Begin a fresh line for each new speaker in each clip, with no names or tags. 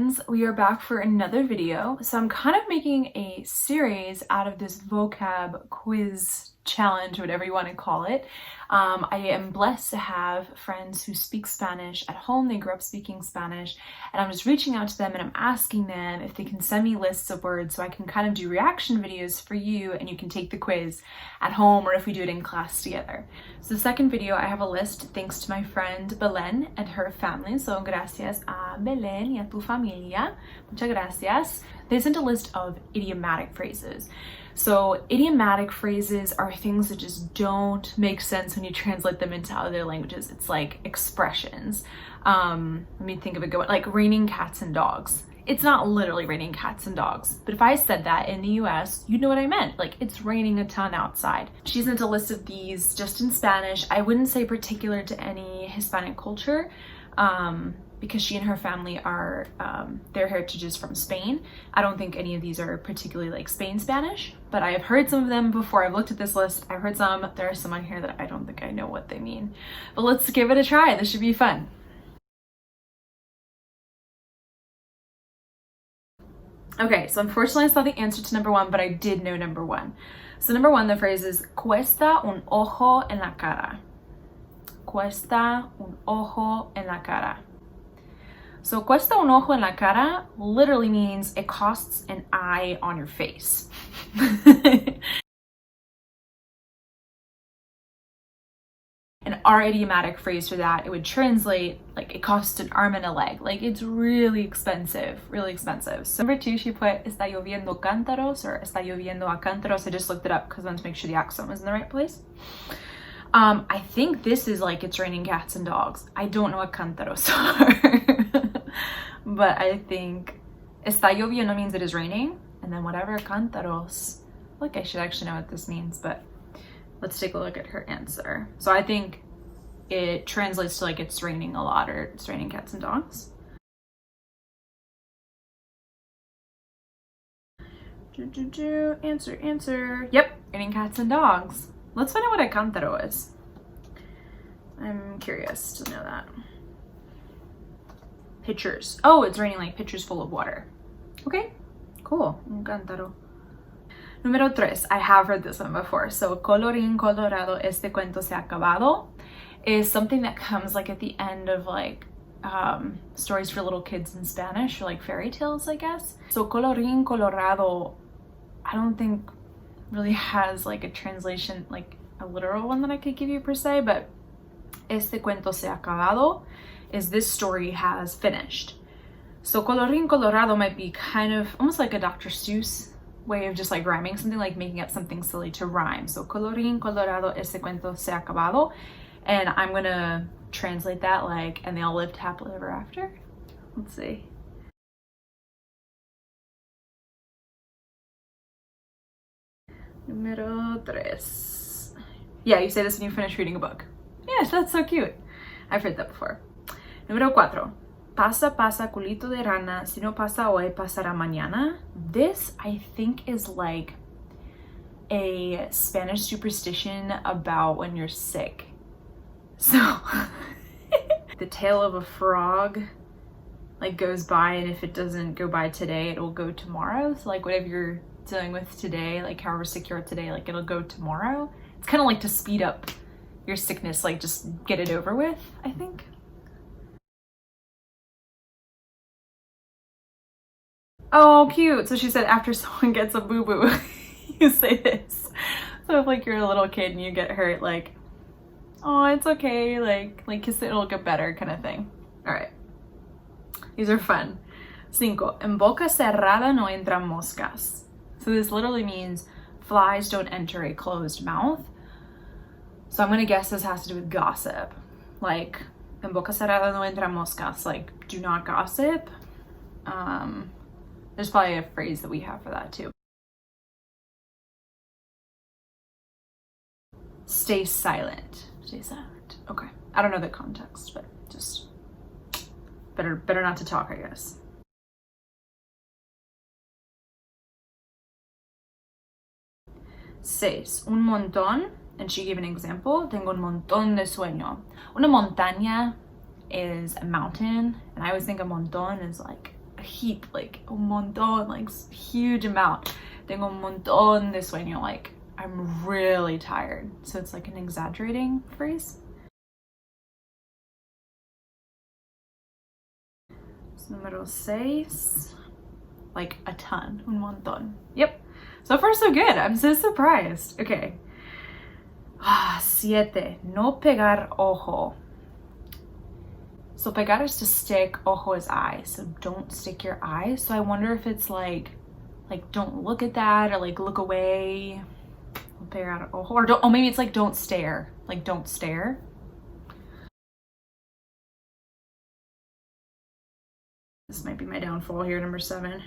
friends, we are back for another video. So I'm kind of making a series out of this vocab quiz challenge, whatever you want to call it. I am blessed to have friends who speak Spanish at home. They grew up speaking Spanish, and I'm just reaching out to them and I'm asking them if they can send me lists of words so I can kind of do reaction videos for you and you can take the quiz at home or if we do it in class together. So the second video, I have a list thanks to my friend Belen and her family. So gracias a Belen y a tu familia. Muchas gracias. They sent a list of idiomatic phrases. So idiomatic phrases are things that just don't make sense when you translate them into other languages. It's like expressions. Let me think of a good one, like raining cats and dogs. It's not literally raining cats and dogs, but if I said that in the US, you'd know what I meant. Like, it's raining a ton outside. She sent a list of these just in Spanish. I wouldn't say particular to any Hispanic culture, because she and her family are, their heritage is from Spain. I don't think any of these are particularly like Spain Spanish, but I have heard some of them before. I've looked at this list. I've heard some. There are some on here that I don't think I know what they mean, but let's give it a try. This should be fun. Okay, so unfortunately I saw the answer to number one, but I did know number one. So number one, the phrase is cuesta un ojo en la cara. Cuesta un ojo en la cara. So cuesta un ojo en la cara literally means it costs an eye on your face. And our idiomatic phrase for that, it would translate like it costs an arm and a leg. Like, it's really expensive, really expensive. So number two, she put está lloviendo cántaros or está lloviendo a cántaros. I just looked it up because I wanted to make sure the accent was in the right place. I think this is like it's raining cats and dogs. I don't know what cántaros are, but I think está lloviendo means it is raining, and then whatever cántaros. Look, I should actually know what this means, but let's take a look at her answer. So I think it translates to like it's raining a lot or it's raining cats and dogs. Answer. Yep, raining cats and dogs. Let's find out what a cántaro is. I'm curious to know that. Pitchers. Oh, it's raining like pitchers full of water. Okay, cool. Un cántaro. Número tres, I have heard this one before. So, colorín colorado, este cuento se ha acabado is something that comes like at the end of like stories for little kids in Spanish, or like fairy tales, I guess. So, colorín colorado, I don't think really has like a translation, like a literal one that I could give you per se, but este cuento se ha acabado is this story has finished. So, colorín colorado might be kind of almost like a Dr. Seuss way of just like rhyming something, like making up something silly to rhyme. So colorín colorado, este cuento se ha acabado, and I'm gonna translate that like and they all lived happily ever after. Let's see. Número tres. Yeah, you say this when you finish reading a book. Yes, that's so cute. I've heard that before. Número cuatro. Pasa, pasa, culito de rana, si no pasa hoy, pasará mañana. This, I think, is like a Spanish superstition about when you're sick. So, the tail of a frog, like, goes by, and if it doesn't go by today, it'll go tomorrow. So, like, whatever you're dealing with today, like, however sick you are today, like, it'll go tomorrow. It's kind of like to speed up your sickness, like, just get it over with, I think. Oh, cute. So she said after someone gets a boo-boo, you say this. So if like you're a little kid and you get hurt, like, oh, it's okay, like kiss it, it'll get better kind of thing. All right. These are fun. Cinco. En boca cerrada no entran moscas. So this literally means flies don't enter a closed mouth. So I'm going to guess this has to do with gossip. Like, en boca cerrada no entran moscas. Like, do not gossip. There's probably a phrase that we have for that too. Stay silent. Stay silent. Okay. I don't know the context, but just better not to talk, I guess. Seis. Un montón. And she gave an example. Tengo un montón de sueño. Una montaña is a mountain, and I always think a montón is like a heap, like un montón, like huge amount. Tengo un montón de sueño, like I'm really tired. So it's like an exaggerating phrase. Número 6, like a ton, un montón. Yep, so far so good. I'm so surprised. Okay. 7, no pegar ojo. So pegar is to stick, ojo is eye, so don't stick your eye. So I wonder if it's like don't look at that, or like look away. No pegar ojo, or don't, oh maybe it's like don't stare, like don't stare. This might be my downfall here, number 7.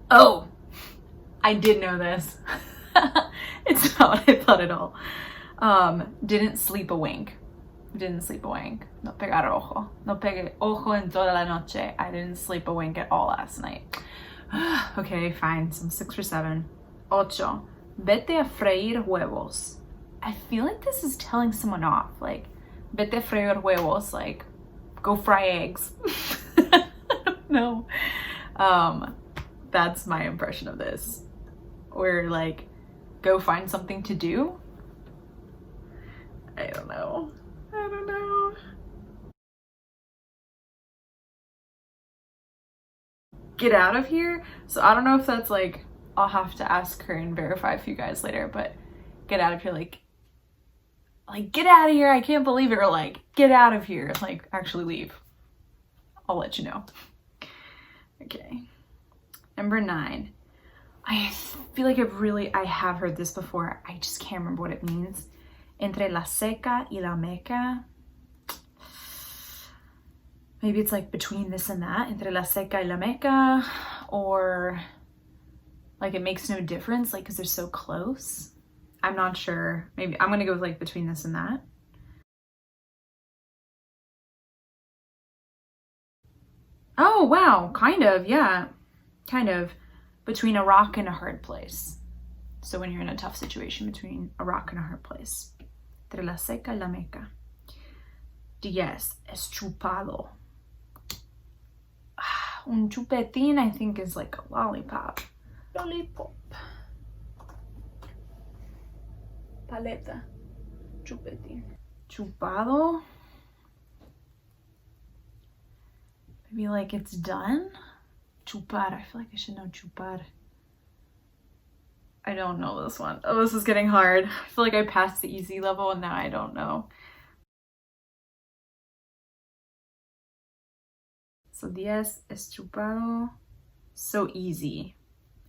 Oh, I did know this. It's not what I thought at all. Didn't sleep a wink. Didn't sleep a wink. No pegar ojo. No pegué ojo en toda la noche. I didn't sleep a wink at all last night. Okay, fine. Some 6 or 7. 8. Vete a freír huevos. I feel like this is telling someone off. Like, vete a freír huevos. Like, go fry eggs. No. That's my impression of this. Or like, go find something to do. I don't know. Get out of here. So I don't know if that's like, I'll have to ask her and verify for you guys later, but get out of here, like get out of here, I can't believe it, or like get out of here, like actually leave. I'll let you know. Okay, number 9. I feel like I have heard this before. I just can't remember what it means. Entre la seca y la meca. Maybe it's like between this and that. Entre la seca y la meca. Or like it makes no difference, like because they're so close. I'm not sure. Maybe I'm gonna go with like between this and that. Oh, wow, kind of, yeah. Kind of. Between a rock and a hard place. So when you're in a tough situation, between a rock and a hard place. Entre la seca y la meca. 10. Es chupado. Un chupetín, I think, is like a lollipop. Lollipop. Paleta. Chupetín. Chupado. Maybe like it's done? Chupar. I feel like I should know chupar. I don't know this one. Oh, this is getting hard. I feel like I passed the easy level and now I don't know. So 10 es chupado. So easy.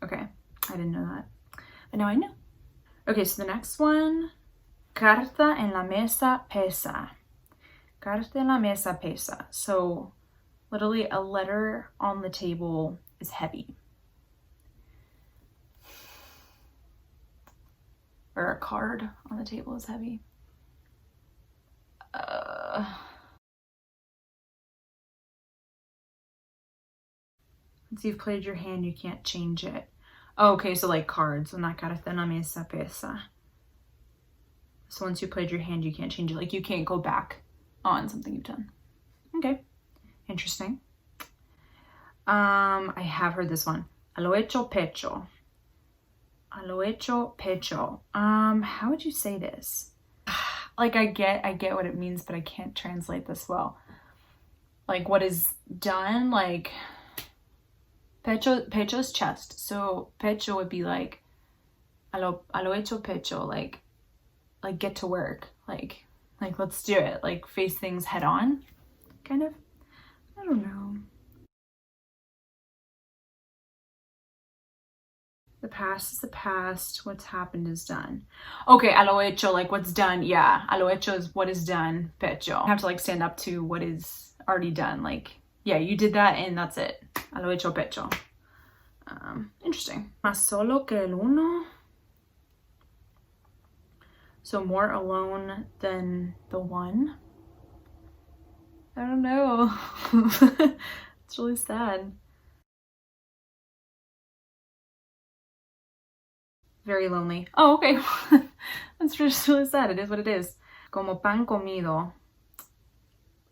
Okay, I didn't know that. But now I know. Okay, so the next one. Carta en la mesa pesa. Carta en la mesa pesa. So literally a letter on the table is heavy. Or a card on the table is heavy. Once you've played your hand, you can't change it. Oh, okay, so like cards. Una carta en la mesa pesa. So once you played your hand, you can't change it. Like you can't go back on something you've done. Okay, interesting. I have heard this one. A lo hecho pecho. A lo hecho pecho. How would you say this? Like I get what it means, but I can't translate this well. Like what is done, like pecho's chest. So pecho would be like a lo hecho pecho, like get to work, like let's do it, like face things head on, kind of. I don't know. The past is the past. What's happened is done. Okay, a lo hecho, like what's done. Yeah, a lo hecho is what is done. Pecho. You have to like stand up to what is already done. Like, yeah, you did that and that's it. A lo hecho pecho. Interesting. Más solo que el uno. So more alone than the one. I don't know. It's really sad. Very lonely. Oh, okay. That's just really sad. It is what it is. Como pan comido.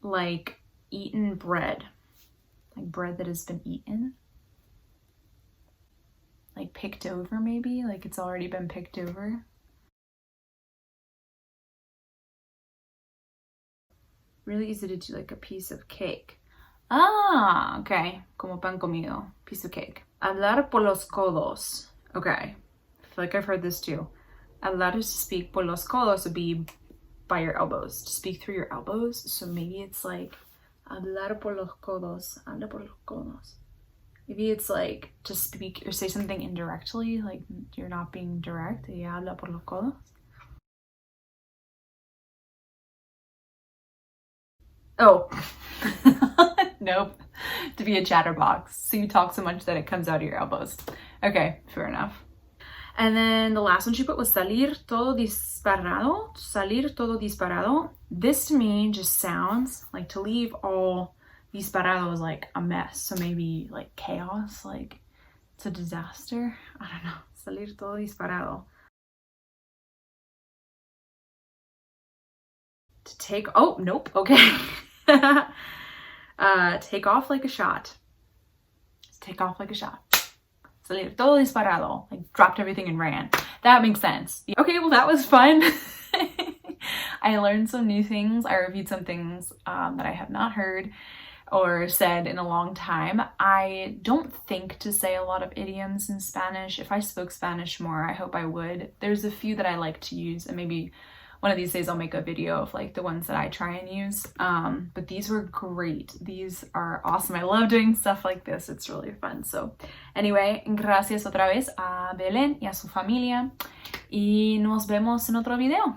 Like eaten bread. Like bread that has been eaten. like picked over maybe, like it's already been picked over. Really easy to do like a piece of cake. Ah, okay. Como pan comido. Piece of cake. Hablar por los codos. Okay. I feel like I've heard this too. Hablar is to speak. Por los codos would be by your elbows. To speak through your elbows. So maybe it's like hablar por los codos. Hablar por los codos. Maybe it's like to speak or say something indirectly, like you're not being direct. Y habla por los codos. Oh, nope. To be a chatterbox. So you talk so much that it comes out of your elbows. Okay, fair enough. And then the last one she put was salir todo disparado. Salir todo disparado. This to me just sounds like to leave all disparado is like a mess. So maybe like chaos, like it's a disaster. I don't know. Salir todo disparado. To take, oh, nope, okay. Take off like a shot. Take off like a shot. Salir todo disparado. Like dropped everything and ran. That makes sense. Okay, well that was fun. I learned some new things. I reviewed some things that I have not heard or said in a long time. I don't think to say a lot of idioms in Spanish. If I spoke Spanish more, I hope I would. There's a few that I like to use, and maybe one of these days I'll make a video of like the ones that I try and use. But these were great. These are awesome. I love doing stuff like this. It's really fun. So anyway, gracias otra vez a Belén y a su familia. Y nos vemos en otro video.